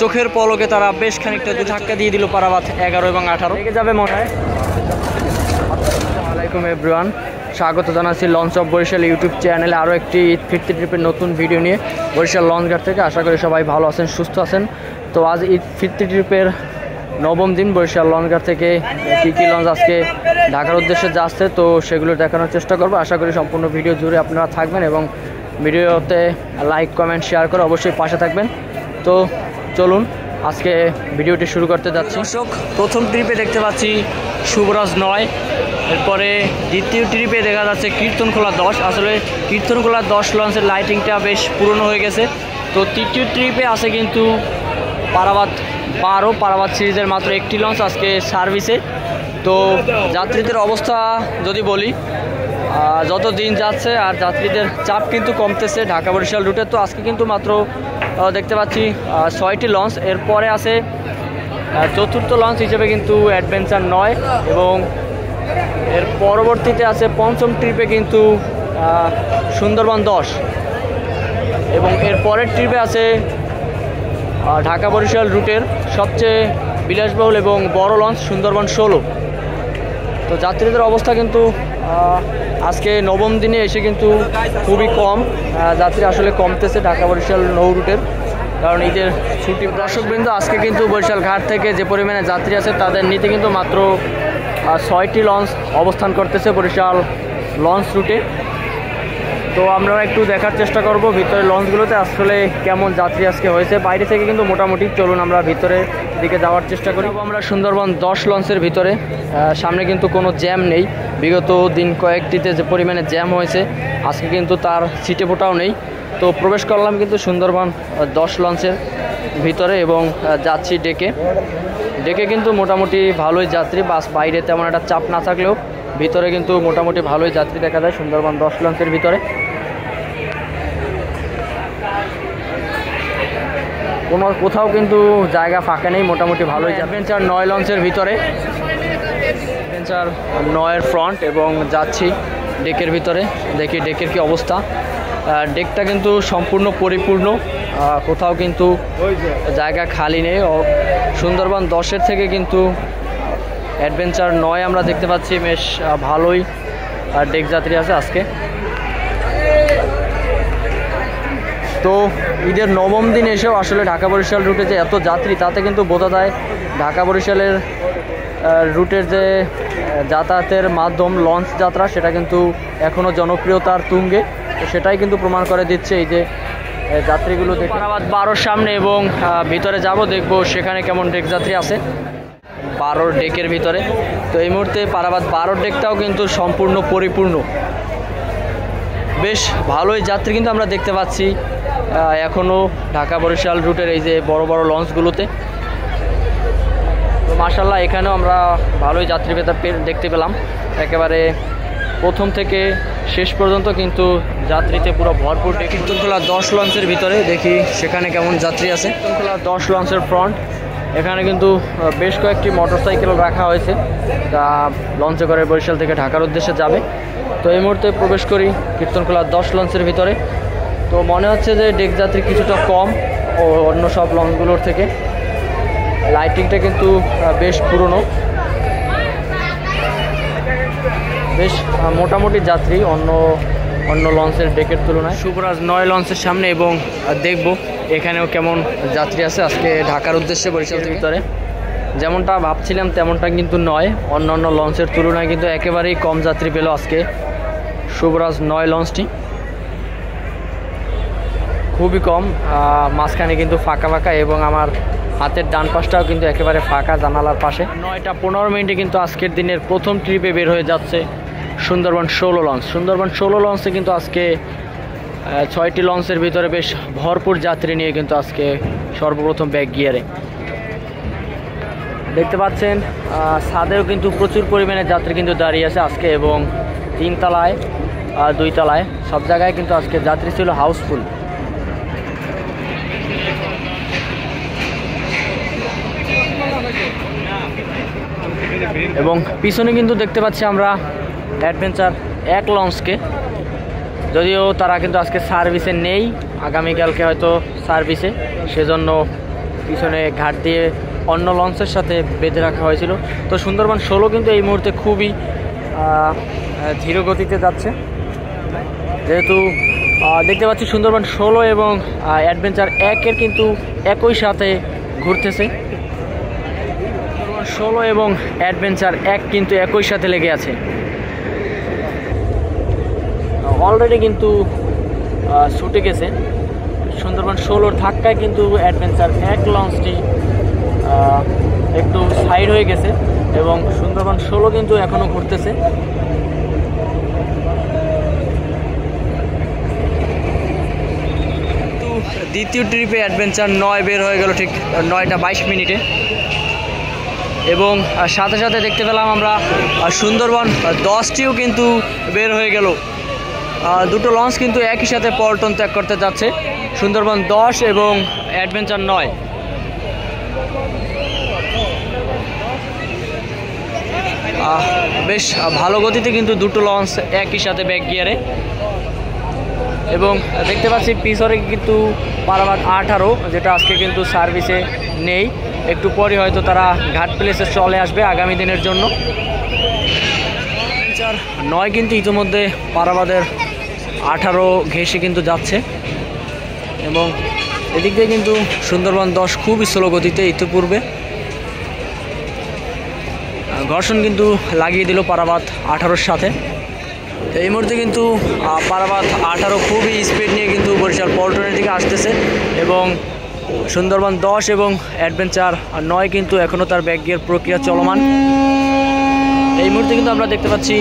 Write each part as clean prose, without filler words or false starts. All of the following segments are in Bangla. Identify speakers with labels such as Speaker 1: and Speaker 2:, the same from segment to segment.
Speaker 1: চোখের পলকে তারা বেশ খানিকটা ধাক্কা দিয়ে দিল পারাবাত 11 এবং 18 লেগে যাবে মনে হয়। আসসালামু আলাইকুম এভরিওয়ান, স্বাগত জানাচ্ছি লঞ্চ অফ বরিশাল ইউটিউব চ্যানেলে আরও একটি ঈদ ফিরতি ট্রিপের নতুন ভিডিও নিয়ে বরিশাল লঞ্চঘাট থেকে। আশা করি সবাই ভালো আছেন, সুস্থ আছেন। তো আজ ঈদ ফিরতি ট্রিপের নবম দিন। বরিশাল লঞ্চঘাট থেকে কী কী লঞ্চ আজকে ঢাকার উদ্দেশ্যে যাচ্ছে তো সেগুলো দেখানোর চেষ্টা করবো। আশা করি সম্পূর্ণ ভিডিও জুড়ে আপনারা থাকবেন এবং ভিডিওতে লাইক কমেন্ট শেয়ার করে অবশ্যই পাশে থাকবেন। তো চলুন আজকে ভিডিওটি শুরু করতে যাচ্ছি। দর্শক, প্রথম ট্রিপে দেখতে পাচ্ছি শুভরাজ 9, এরপরে দ্বিতীয় ট্রিপে দেখা যাচ্ছে কীর্তনখোলা 10। আসলে কীর্তনখোলা 10 লঞ্চের লাইটিংটা বেশ পুরনো হয়ে গেছে। তো তৃতীয় ট্রিপে আছে কিন্তু পারাবাত 12। পারাবাত সিরিজের মাত্র একটি লঞ্চ আজকে সার্ভিসে। তো যাত্রীদের অবস্থা যদি বলি, যত দিন যাচ্ছে আর যাত্রীদের চাপ কিন্তু কমতেছে ঢাকা বরিশাল রুটে। তো আজকে কিন্তু মাত্র দেখতে পাচ্ছি 6টি লঞ্চ। এরপরে আছে চতুর্থ লঞ্চ হিসেবে কিন্তু অ্যাডভেঞ্চার 9 এবং এর পরবর্তীতে আছে পঞ্চম ট্রিপে কিন্তু সুন্দরবন 10 এবং এর পরের ট্রিপে আছে ঢাকা বরিশাল রুটের সবচেয়ে বিলাসবহুল এবং বড় লঞ্চ সুন্দরবন 16। তো যাত্রীদের অবস্থা কিন্তু আজকে নবম দিনে এসে কিন্তু খুবই কম, যাত্রী আসলে কমতেছে ঢাকা বরিশাল নৌ রুটের, কারণ ঈদের ছুটি। দর্শকবৃন্দ, আজকে কিন্তু বরিশাল ঘাট থেকে যে পরিমাণে যাত্রী আছে তাদের নিতে কিন্তু মাত্র 6টি লঞ্চ অবস্থান করতেছে বরিশাল লঞ্চ রুটে। তো আমরা একটু দেখার চেষ্টা করব ভিতরে লঞ্চগুলোতে আসলে কেমন যাত্রী আজকে হয়েছে। বাইরে থেকে কিন্তু মোটামুটি, চলুন আমরা ভিতরের দিকে যাওয়ার চেষ্টা করি। আমরা সুন্দরবন 10 লঞ্চের ভিতরে। সামনে কিন্তু কোনো জ্যাম নেই। বিগত দিন কয়েকটিতে যে পরিমাণে জ্যাম হয়েছে আজকে কিন্তু তার সিটে ফোটাও নেই। তো প্রবেশ করলাম কিন্তু সুন্দরবন 10 লঞ্চের ভিতরে এবং যাচ্ছি ডেকে কিন্তু মোটামুটি ভালোই যাত্রী। বাস বাইরে তেমন একটা চাপ না থাকলেও ভিতরে কিন্তু মোটামুটি ভালোই যাত্রী দেখা যায় সুন্দরবন 10 লঞ্চের ভিতরে। কোথাও কিন্তু জায়গা ফাঁকা নেই, মোটামুটি ভালোই। অ্যাডভেঞ্চার 9 লঞ্চের ভিতরে, অ্যাডভেঞ্চার 9-এর ফ্রন্ট এবং যাচ্ছি ডেকের ভিতরে। দেখি ডেকের কি অবস্থা। ডেকটা কিন্তু সম্পূর্ণ পরিপূর্ণ, কোথাও কিন্তু জায়গা খালি নেই। সুন্দরবন 10-এর থেকে কিন্তু অ্যাডভেঞ্চার 9 আমরা দেখতে পাচ্ছি বেশ ভালোই ডেক যাত্রী আছে আজকে। তো ঈদের নবম দিন এসেও আসলে ঢাকা বরিশাল রুটে যে এত যাত্রী, তাতে কিন্তু বোঝা যায় ঢাকা বরিশালের রুটের যে যাতায়াতের মাধ্যম লঞ্চ যাত্রা সেটা কিন্তু এখনও জনপ্রিয়তার তুঙ্গে। সেটাই কিন্তু প্রমাণ করে দিচ্ছে এই যে যাত্রীগুলো। পারাবাত 12-র সামনে এবং ভিতরে যাব, দেখব সেখানে কেমন ডেক যাত্রী আছে 12 ডেকের ভিতরে। তো এই মুহূর্তে পারাবাত 12 ডেকটাও কিন্তু সম্পূর্ণ পরিপূর্ণ, বেশ ভালোই যাত্রী কিন্তু আমরা দেখতে পাচ্ছি এখনও ঢাকা বরিশাল রুটের এই যে বড় বড় লঞ্চগুলোতে। তো মাশাআল্লাহ, এখানেও আমরা ভালোই যাত্রী দেখতে পেলাম। একেবারে প্রথম থেকে শেষ পর্যন্ত কিন্তু যাত্রীতে পুরো ভরপুর। কীর্তনখোলা 10 লঞ্চের ভিতরে দেখি সেখানে কেমন যাত্রী আছে। কীর্তনখোলা 10 লঞ্চের ফ্রন্ট, এখানে কিন্তু বেশ কয়েকটি মোটরসাইকেল রাখা হয়েছে যা লঞ্চে করে বরিশাল থেকে ঢাকার উদ্দেশ্যে যাবে। তো এই মুহূর্তে প্রবেশ করি কীর্তনখোলা 10 লঞ্চের ভিতরে। তো মনে হচ্ছে যে ডেক যাত্রী কিছুটা কম ও অন্য সব লঞ্চগুলোর থেকে। লাইটিংটা কিন্তু বেশ পুরনো, বেশ মোটামুটি যাত্রী অন্য লঞ্চের ডেকের তুলনায়। শুভরাজ 9 লঞ্চের সামনে এবং দেখব এখানেও কেমন যাত্রী আছে আজকে ঢাকার উদ্দেশ্যে বরিশাল ভিতরে। যেমনটা ভাবছিলাম তেমনটা কিন্তু নয়, অন্য লঞ্চের তুলনায় কিন্তু একেবারেই কম যাত্রী পেল আজকে শুভরাজ 9 লঞ্চটি, খুবই কম। মাঝখানে কিন্তু ফাঁকা এবং আমার হাতের ডান পাশটাও কিন্তু একেবারে ফাঁকা জানালার পাশে। 9টা 15 মিনিটে কিন্তু আজকের দিনের প্রথম ট্রিপে বের হয়ে যাচ্ছে সুন্দরবন 16 লঞ্চ। সুন্দরবন 16 লঞ্চে কিন্তু আজকে 6টি লঞ্চের ভিতরে বেশ ভরপুর যাত্রী নিয়ে কিন্তু আজকে সর্বপ্রথম ব্যাক গিয়ারে দেখতে পাচ্ছেন। ছাদেও কিন্তু প্রচুর পরিমাণে যাত্রী কিন্তু দাঁড়িয়ে আছে আজকে এবং 3 তলায় 2 তলায় সব জায়গায় কিন্তু আজকে যাত্রী ছিল হাউসফুল। এবং পিছনে কিন্তু দেখতে পাচ্ছি আমরা অ্যাডভেঞ্চার 1 লঞ্চকে, যদিও তারা কিন্তু আজকে সার্ভিসে নেই, আগামীকালকে হয়তো সার্ভিসে, সেজন্য পিছনে ঘাট দিয়ে অন্য লঞ্চের সাথে বেঁধে রাখা হয়েছিল। তো সুন্দরবন 16 কিন্তু এই মুহূর্তে খুবই ধীর গতিতে যাচ্ছে, যেহেতু দেখতে পাচ্ছি সুন্দরবন 16 এবং অ্যাডভেঞ্চার 1-এর কিন্তু একই সাথে ঘুরতেছে। সুন্দরবন 16 এবং অ্যাডভেঞ্চার 1 কিন্তু একই সাথে লেগে আছে। অলরেডি কিন্তু ছুটে গেছে। সুন্দরবন 16-র ধাক্কায় কিন্তু অ্যাডভেঞ্চার 1 লঞ্চটি একটু সাইড হয়ে গেছে এবং সুন্দরবন 16 কিন্তু এখনও ঘুরতেছে। দ্বিতীয় ট্রিপে অ্যাডভেঞ্চার 9 বের হয়ে গেল ঠিক 9টা 22 মিনিটে এবং সাথে সাথে দেখতে পেলাম আমরা সুন্দরবন 10টিও কিন্তু বের হয়ে গেল। দুটো লঞ্চ কিন্তু একই সাথে পল্টন ত্যাগ করতে যাচ্ছে, সুন্দরবন 10 এবং অ্যাডভেঞ্চার 9। বেশ ভালো গতিতে কিন্তু দুটো লঞ্চ একই সাথে ব্যাক গিয়ারে এবং দেখতে পাচ্ছি পিছনে কিন্তু পারাবাদ 18, যেটা আজকে কিন্তু সার্ভিসে নেই, একটু পরে হয়তো তারা ঘাট প্লেসে চলে আসবে আগামী দিনের জন্য। 9 কিন্তু ইতিমধ্যে পারাবাদের 18 ঘেঁষে কিন্তু যাচ্ছে এবং এদিক দিয়ে কিন্তু সুন্দরবন 10 খুবই স্লো গতিতে ইতিপূর্বে ঘর্ষণ কিন্তু লাগিয়ে দিল পারাবাদ 18-র সাথে। এই মুহূর্তে কিন্তু পারাবাদ 18 খুবই স্পিড নিয়ে কিন্তু বরিশাল পল্টনের দিকে আসতেছে এবং সুন্দরবন 10 এবং অ্যাডভেঞ্চার 9 কিন্তু এখনও তার ব্যাক গিয়ার প্রক্রিয়া চলমান। এই মুহূর্তে কিন্তু আমরা দেখতে পাচ্ছি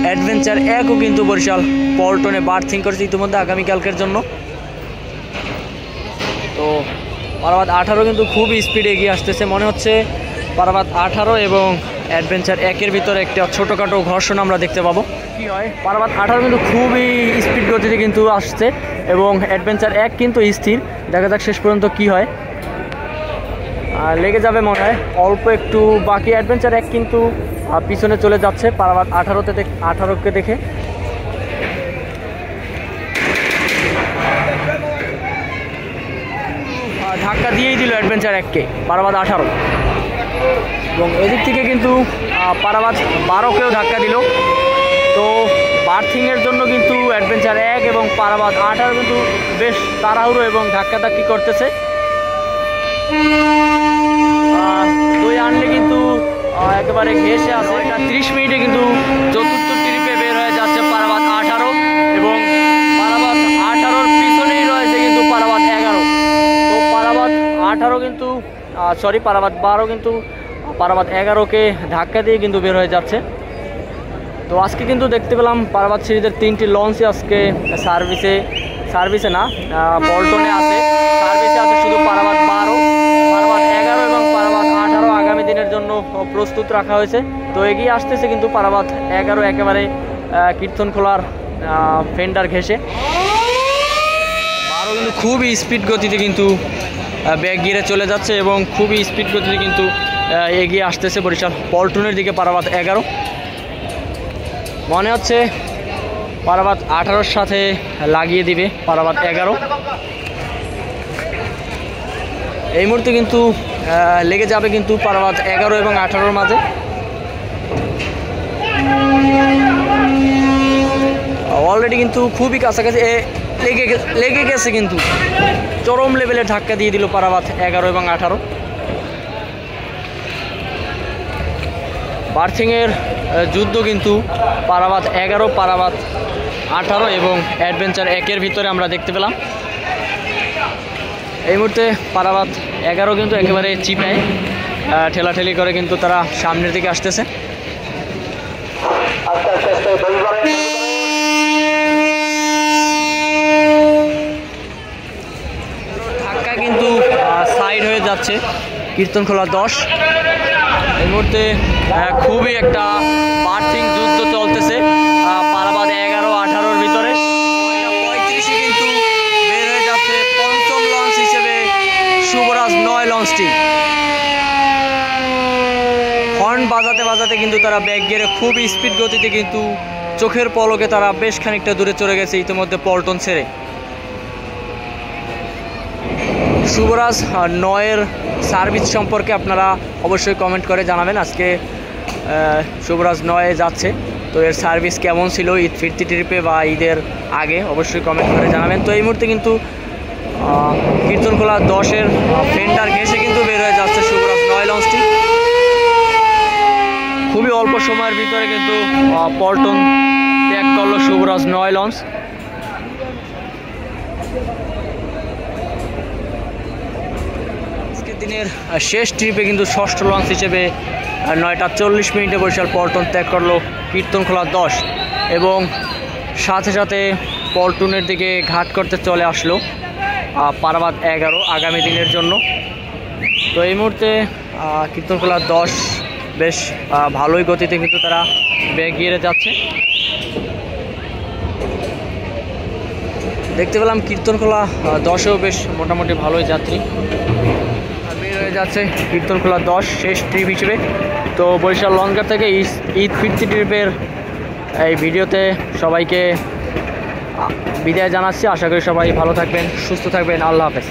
Speaker 1: অ্যাডভেঞ্চার 1ও কিন্তু বরিশাল পল্টনে বার্থিং করেছে ইতিমধ্যে আগামীকালকের জন্য। তো পারাবাদ 18 কিন্তু খুবই স্পিডে এগিয়ে আসতেছে, মনে হচ্ছে পারাবাদ 18 এবং অ্যাডভেঞ্চার 1-এর ভিতরে একটা ছোটোখাটো ঘর্ষণ আমরা দেখতে পাবো। কি হয়, পারাবাদ 18 কিন্তু খুবই স্পিড গতিতে কিন্তু আসছে এবং অ্যাডভেঞ্চার 1 কিন্তু স্থির। দেখা যাক শেষ পর্যন্ত কি হয়, লেগে যাবে মনে হয় অল্প একটু বাকি। অ্যাডভেঞ্চার 1 কিন্তু পিছনে চলে যাচ্ছে পারাবাদ 18কে দেখে। ধাক্কা দিয়েই দিল অ্যাডভেঞ্চার 1-কে পারাবাদ 18 এবং এদিক থেকে কিন্তু পারাবাদ 12কেও ধাক্কা দিল। তো বার্থিংয়ের জন্য কিন্তু অ্যাডভেঞ্চার 1 এবং পারাবাদ 18 কিন্তু বেশ তাড়াহুড়ো এবং ধাক্কাধাক্কি করতেছে। দুই আনলে কিন্তু একেবারে ঘেঁষে আছে। 30 মিনিটে কিন্তু চতুর্থ ট্রিপে বের হয়ে যাচ্ছে পারাবাদ 18 এবং পারাবাদ 18-র পিছনেই রয়েছে কিন্তু পারাবাদ 11। তো পারাবাদ 18 কিন্তু পারাবাদ 12 কিন্তু পারাবাদ 11কে ধাক্কা দিয়ে কিন্তু বের হয়ে যাচ্ছে। তো আজকে কিন্তু দেখতে পেলাম পারাবাদ সিরিজের 3টি লঞ্চই আজকে সার্ভিসে না পল্টনে আছে। সার্ভিসে আছে শুধু পারাবাদ 12, পারাবাদ 11 এবং পারাবাদ 18 আগামী দিনের জন্য প্রস্তুত রাখা হয়েছে। তো এগিয়ে আসতেছে কিন্তু পারাবাদ 11 একেবারে কীর্তনখোলার ফেন্ডার ঘেঁষে। 12 কিন্তু খুবই স্পিড গতিতে কিন্তু ব্যাক গিয়ারে চলে যাচ্ছে এবং খুবই স্পিড গতিতে কিন্তু এগিয়ে আসতেছে বরিশাল পল্টনের দিকে পারাবাদ 11। মনে হচ্ছে পারাবাদ 18-র সাথে লাগিয়ে দিবে পারাবাদ 11। এই মুহূর্তে কিন্তু লেগে যাবে কিন্তু পারাবাদ 11 এবং 18-র মাঝে। অলরেডি কিন্তু খুবই কাছাকাছি লেগে গেছে, কিন্তু চরম লেভেলে ধাক্কা দিয়ে দিল পারাবাদ 11 এবং 18। বার্থিংয়ের যুদ্ধ কিন্তু পারাবাদ 11, পারাবাদ 18 এবং অ্যাডভেঞ্চার 1-এর ভিতরে আমরা দেখতে পেলাম। এই মুহূর্তে পারাবাদ 11 কিন্তু একেবারে চিপায় ঠেলাঠেলি করে কিন্তু তারা সামনের দিকে আসতেছে। ধাক্কা কিন্তু সাইড হয়ে যাচ্ছে কীর্তনখোলা 10। এই মুহূর্তে খুবই একটা বার্থিং যুদ্ধ চলতেছে পারাবাদ 11, 18-র ভিতরে। 35-এ কিন্তু বের হয়ে যাচ্ছে পঞ্চম লঞ্চ হিসেবে শুভরাজ 9 লঞ্চটি। হর্ন বাজাতে বাজাতে কিন্তু তারা ব্যাক গিয়ারে খুবই স্পিড গতিতে কিন্তু চোখের পলকে তারা বেশ খানিকটা দূরে চলে গেছে ইতিমধ্যে পল্টন ছেড়ে। শুভরাজ 9-এর সার্ভিস সম্পর্কে আপনারা অবশ্যই কমেন্ট করে জানাবেন। আজকে শুভরাজ 9-এ যাচ্ছে, তো এর সার্ভিস কেমন ছিল ঈদ ফিরতি ট্রিপে বা ঈদের আগে অবশ্যই কমেন্ট করে জানাবেন। তো এই মুহূর্তে কিন্তু কীর্তনখোলা 10-এর ফেন্ডার ঘেঁষে কিন্তু বের হয়ে যাচ্ছে শুভরাজ 9 লঞ্চটি। খুবই অল্প সময়ের ভিতরে কিন্তু পল্টন ত্যাগ করলো শুভরাজ 9 লঞ্চ। আজকের দিনের শেষ ট্রিপে কিন্তু ষষ্ঠ লঞ্চ হিসেবে 9টা 40 মিনিটে বরিশাল পল্টন ত্যাগ করলো কীর্তনখোলা 10 এবং সাথে সাথে পল্টনের দিকে ঘাট করতে চলে আসলো পারাবাদ 11 আগামী দিনের জন্য। তো এই মুহূর্তে কীর্তনখোলা 10 বেশ ভালোই গতিতে কিন্তু তারা এগিয়ে যাচ্ছে। দেখতে পেলাম কীর্তনখোলা 10-এও বেশ মোটামুটি ভালোই যাত্রী বের হয়ে যাচ্ছে কীর্তনখোলা 10 শেষ ট্রিপ হিসেবে। তো বরিশাল লঞ্চঘাট থেকে ঈদ ফিরতি ট্রিপের এই ভিডিওতে সবাইকে বিদায় জানাচ্ছি। আশা করি সবাই ভালো থাকবেন, সুস্থ থাকবেন। আল্লাহ হাফেজ।